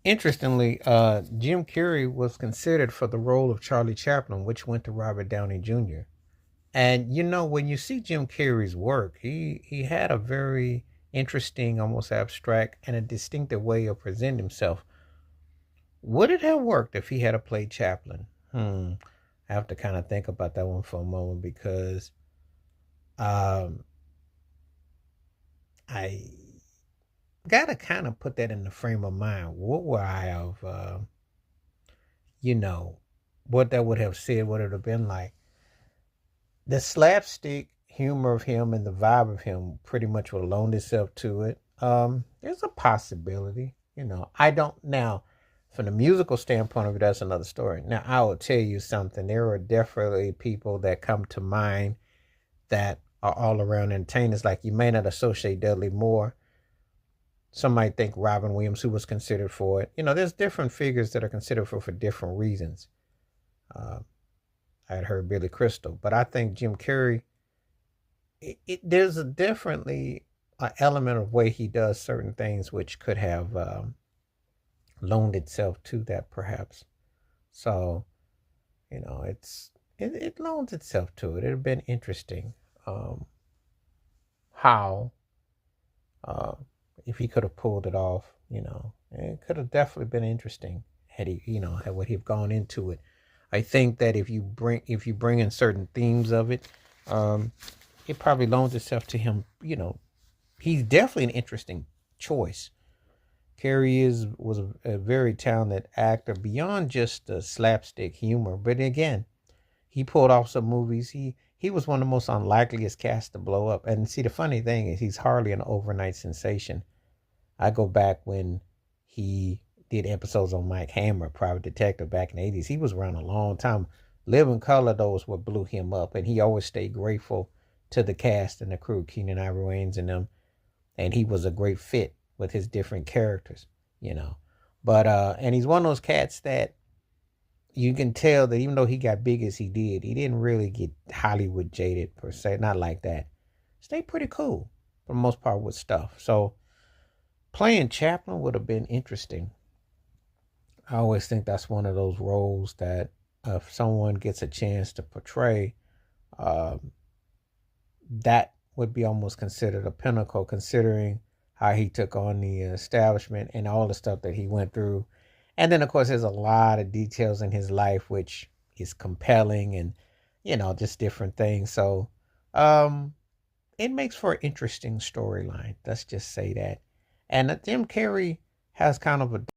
Interestingly, Jim Carrey was considered for the role of Charlie Chaplin, which went to Robert Downey Jr. And when you see Jim Carrey's work, he had a very interesting, almost abstract, and a distinctive way of presenting himself. Would it have worked if he had played Chaplin? I have to kind of think about that one for a moment because um, I gotta kind of put that in the frame of mind. What would I have, you know, what that would have said? What it would have been like? The slapstick humor of him and the vibe of him pretty much will loan itself to it. There's a possibility, I don't now. From the musical standpoint of it, that's another story. Now, I will tell you something. There are definitely people that come to mind that are all around entertainers. Like you may not associate Dudley Moore. Some might think Robin Williams, who was considered for it. There's different figures that are considered for different reasons. Uh, I had heard Billy Crystal, but I think Jim Carrey. There's a definitely an element of way he does certain things which could have loaned itself to that, perhaps. So it loans itself to it. It'd have been interesting um, how uh, if he could have pulled it off. It could have definitely been interesting had he had what he've gone into it. I think that if you bring in certain themes of it, um, it probably loans itself to him. He's definitely an interesting choice. Carrie was a very talented actor beyond just the slapstick humor. But again, he pulled off some movies. He was one of the most unlikeliest cast to blow up. And see, the funny thing is, he's hardly an overnight sensation. I go back when he did episodes on Mike Hammer, Private Detective, back in the 80s. He was around a long time. Living Color, those what blew him up, and he always stayed grateful to the cast and the crew, Keenan Ivory Wayans and them, and he was a great fit with his different characters, you know. But and he's one of those cats that you can tell that even though he got big as he did, he didn't really get Hollywood jaded per se, not like that. Stayed pretty cool for the most part with stuff. So playing Chaplin would have been interesting. I always think that's one of those roles that if someone gets a chance to portray, um, that would be almost considered a pinnacle, considering how he took on the establishment and all the stuff that he went through. And then, of course, there's a lot of details in his life which is compelling and, just different things. So um, it makes for an interesting storyline. Let's just say that. And Jim Carrey has kind of a